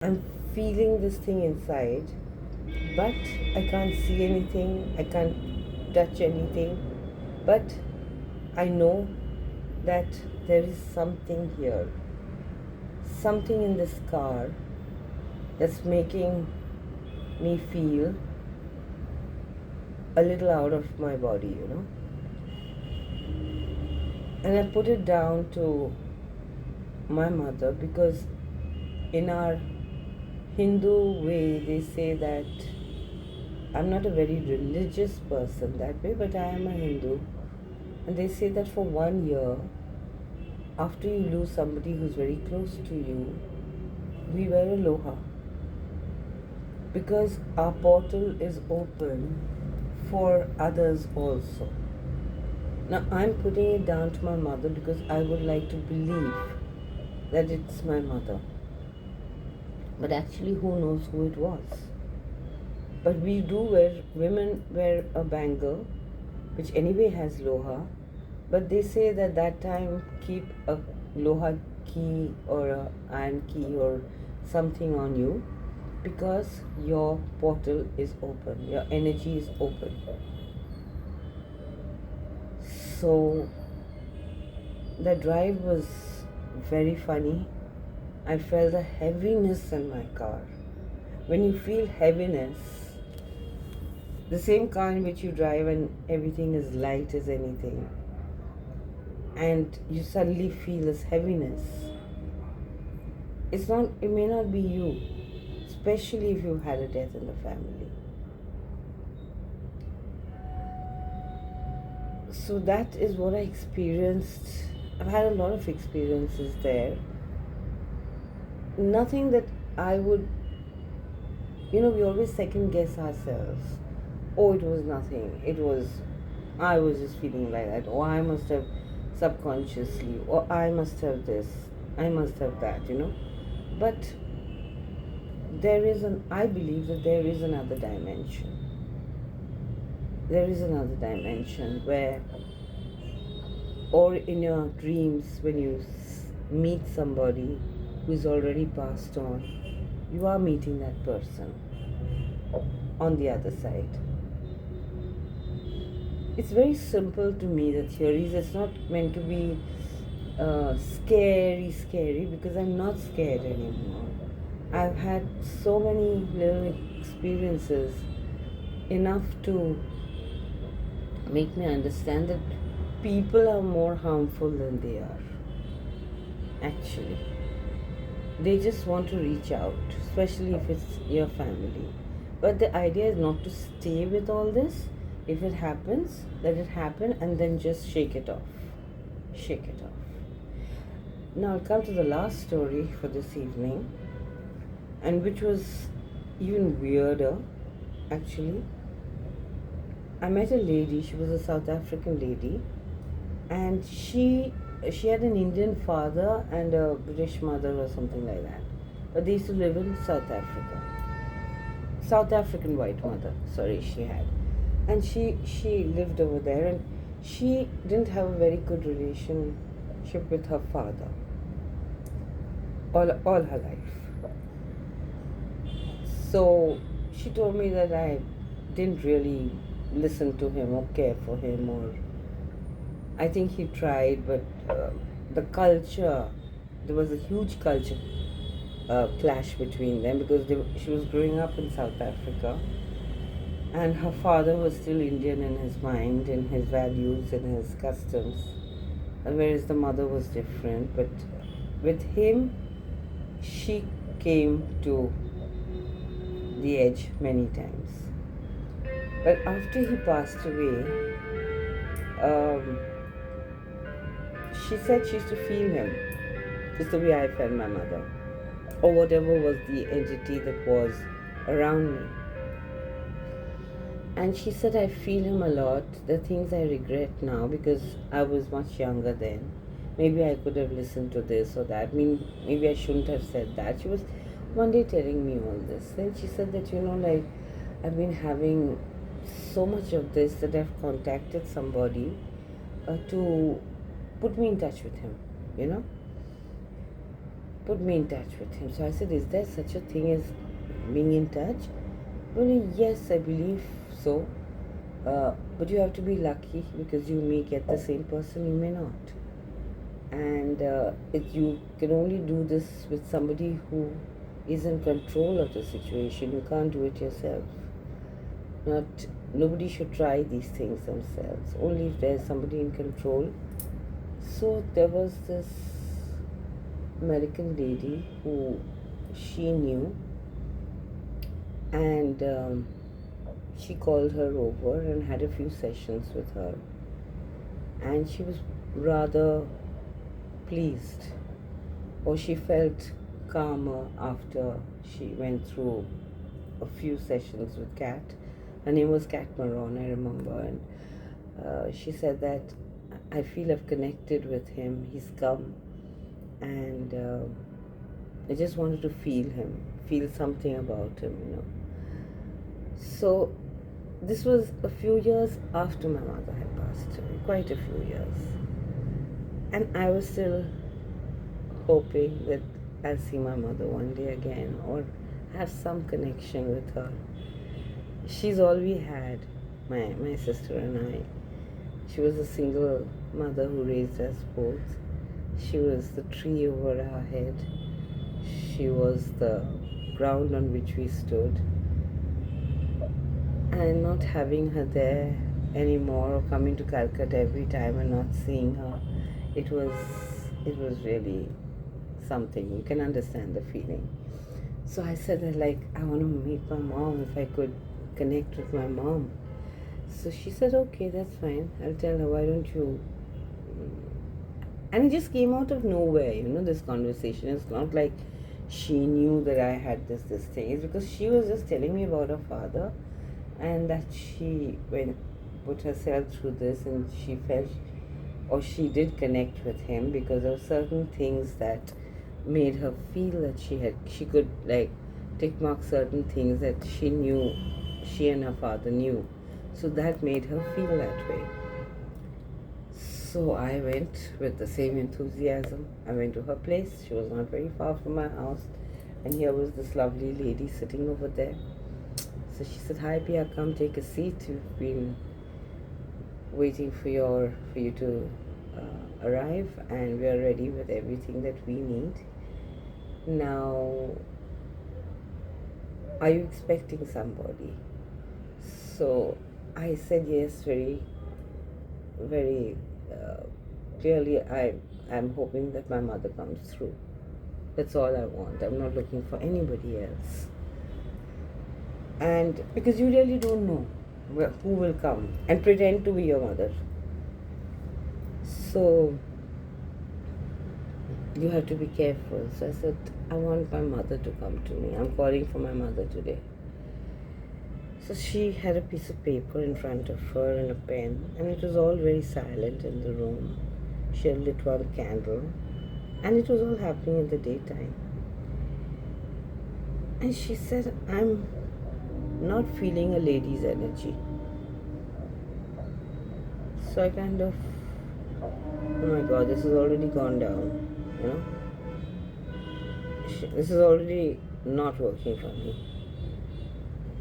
I'm feeling this thing inside, but I can't see anything, I can't touch anything, but I know that there is something here, something in this car that's making me feel a little out of my body. And I put it down to my mother because in our Hindu way they say that I'm not a very religious person that way, but I am a Hindu. And they say that for 1 year, after you lose somebody who's very close to you, we wear a loha because our portal is open for others also. Now I'm putting it down to my mother because I would like to believe that it's my mother. But actually, who knows who it was? But women wear a bangle, which anyway has loha, but they say that that time keep a loha key or a iron key or something on you because your portal is open, your energy is open. So the drive was very funny. I felt a heaviness in my car. When you feel heaviness, the same car in which you drive and everything is light as anything, and you suddenly feel this heaviness, it may not be you, especially if you've had a death in the family. So that is what I experienced. I've had a lot of experiences there. Nothing that I would, we always second guess ourselves. Oh, it was nothing. I was just feeling like that. Or I must have subconsciously, or I must have this, I must have that. But I believe that there is another dimension. There is another dimension where, or in your dreams, when you meet somebody who's already passed on, you are meeting that person on the other side. It's very simple to me, the theories. It's not meant to be scary, because I'm not scared anymore. I've had so many little experiences, enough to make me understand that people are more harmful than they are. Actually, they just want to reach out, especially if it's your family. But the idea is not to stay with all this. If it happens, let it happen and then just shake it off. Shake it off. Now I'll come to the last story for this evening, and which was even weirder, actually. I met a lady, she was a South African lady, and she had an Indian father and a British mother or something like that. But they used to live in South Africa. South African white mother, sorry, she had. And she lived over there, and she didn't have a very good relationship with her father all her life. So she told me that I didn't really listen to him or care for him, or I think he tried, but the culture, there was a huge culture clash between them because she was growing up in South Africa, and her father was still Indian in his mind, in his values, in his customs, whereas the mother was different. But with him, she came to the edge many times. But after he passed away, um, she said she used to feel him, just the way I felt my mother, or whatever was the entity that was around me. And she said, I feel him a lot. The things I regret now, because I was much younger then. Maybe I could have listened to this or that. Maybe I shouldn't have said that. She was one day telling me all this. Then she said that, like, I've been having so much of this that I've contacted somebody to put me in touch with him. put me in touch with him. So I said, is there such a thing as being in touch? Well, yes, I believe so. But you have to be lucky, because you may get the same person, you may not. And you can only do this with somebody who is in control of the situation. You can't do it yourself. Nobody should try these things themselves, only if there's somebody in control. So there was this American lady who she knew, and she called her over and had a few sessions with her, and she was rather pleased, or she felt calmer after she went through a few sessions with Kat. Her name was Kat Maron, I remember, and she said that I feel I've connected with him. He's come, and I just wanted to feel him, feel something about him. So this was a few years after my mother had passed away, quite a few years. And I was still hoping that I'll see my mother one day again, or have some connection with her. She's all we had, my sister and I. She was a single mother who raised us both. She was the tree over our head. She was the ground on which we stood. And not having her there anymore, or coming to Calcutta every time and not seeing her, it was really something. You can understand the feeling. So I said that, like, I want to meet my mom, if I could connect with my mom. So she said, okay, that's fine. I'll tell her, why don't you... And it just came out of nowhere, this conversation. It's not like she knew that I had this thing. It's because she was just telling me about her father, and that she put herself through this, and she felt, or she did connect with him, because there were certain things that made her feel that she could, like, tick mark certain things that she knew, she and her father knew. So that made her feel that way. So I went with the same enthusiasm. I went to her place. She was not very far from my house, and here was this lovely lady sitting over there. So she said, hi Pia, come take a seat. We've been waiting for you to arrive, and we are ready with everything that we need. Now, are you expecting somebody? So I said yes, very, very clearly. I'm hoping that my mother comes through. That's all I want. I'm not looking for anybody else. And because you really don't know who will come and pretend to be your mother. So you have to be careful. So I said, I want my mother to come to me. I'm calling for my mother today. So she had a piece of paper in front of her and a pen, and it was all very silent in the room. She had lit one candle, and it was all happening in the daytime. And she said, I'm not feeling a lady's energy. So I kind of, oh my God, this has already gone down, This is already not working for me.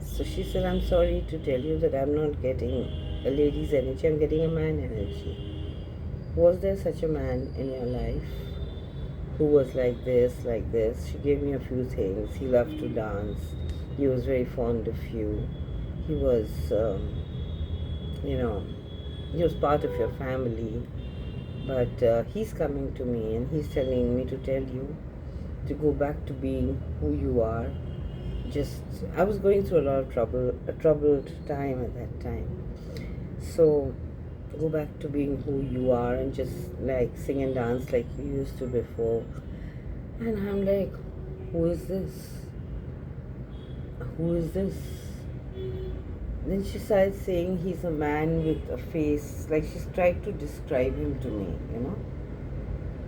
So she said, I'm sorry to tell you that I'm not getting a lady's energy, I'm getting a man energy. Was there such a man in your life who was like this, like this? She gave me a few things. He loved to dance. He was very fond of you. He was, he was part of your family. But he's coming to me and he's telling me to tell you to go back to being who you are. I was going through a lot of a troubled time at that time. So go back to being who you are and just like sing and dance like you used to before. And I'm like, who is this? Who is this? Then she started saying he's a man with a face, like she's tried to describe him to me,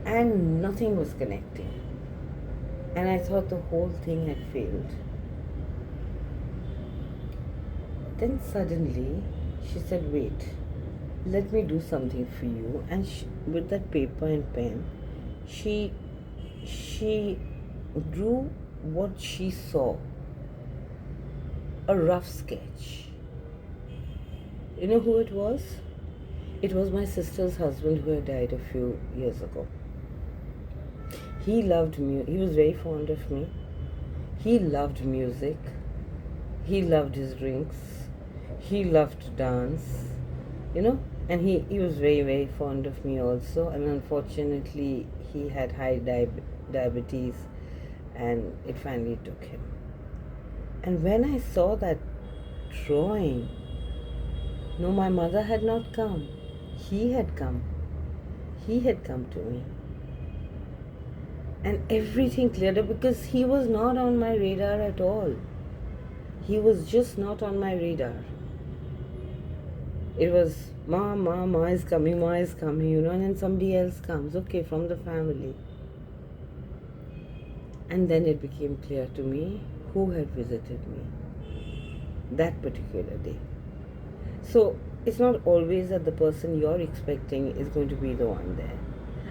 and nothing was connecting. And I thought the whole thing had failed. Then suddenly she said, wait, let me do something for you. And with that paper and pen, she drew what she saw, a rough sketch. You know who it was? It was my sister's husband who had died a few years ago. He loved he was very fond of me. He loved music. He loved his drinks. He loved to dance, you know, and he was very, very fond of me also. And unfortunately, he had high diabetes and it finally took him. And when I saw that drawing, no, my mother had not come. He had come. He had come to me. And everything cleared up because he was not on my radar at all. He was just not on my radar. It was, Ma is coming, you know, and then somebody else comes, okay, from the family. And then it became clear to me who had visited me that particular day. So it's not always that the person you're expecting is going to be the one there.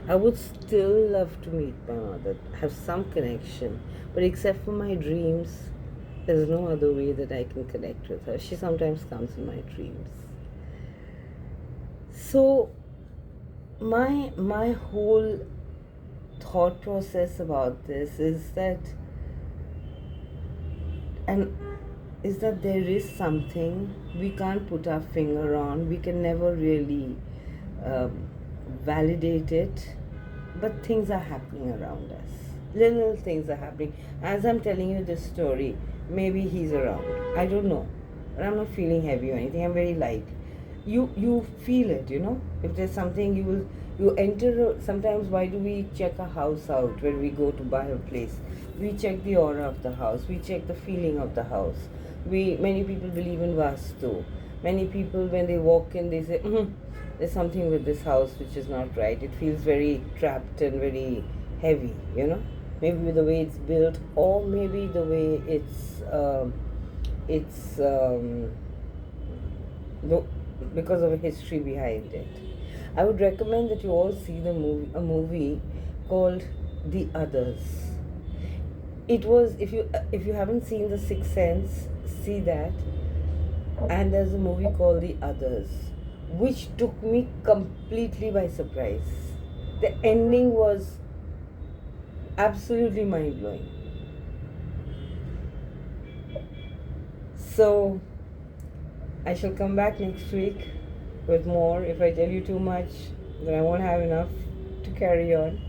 I would still love to meet my mother, have some connection, but except for my dreams, there's no other way that I can connect with her. She sometimes comes in my dreams. So my whole thought process about this is that there is something we can't put our finger on. We can never really validate it, but things are happening around us. Little things are happening. As I'm telling you this story, maybe he's around. I don't know, but I'm not feeling heavy or anything. I'm very light. You feel it, you know. If there's something, you enter. Sometimes, why do we check a house out when we go to buy a place? We check the aura of the house. We check the feeling of the house. Many people believe in vastu. Many people, when they walk in, they say, there's something with this house which is not right. It feels very trapped and very heavy, you know. Maybe with the way it's built, or maybe the way because of a history behind it. I would recommend that you all see a movie called The Others. It was, if you haven't seen The Sixth Sense, see that. And there's a movie called The Others, which took me completely by surprise. The ending was absolutely mind-blowing. So I shall come back next week with more. If I tell you too much, then I won't have enough to carry on.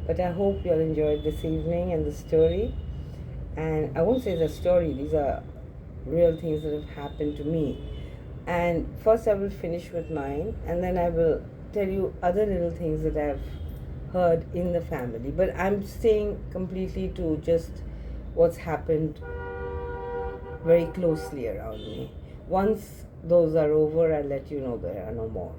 But I hope you'll enjoy this evening and the story. And I won't say the story, these are real things that have happened to me. And first I will finish with mine, and then I will tell you other little things that I've heard in the family. But I'm staying completely to just what's happened very closely around me. Once those are over, I'll let you know there are no more.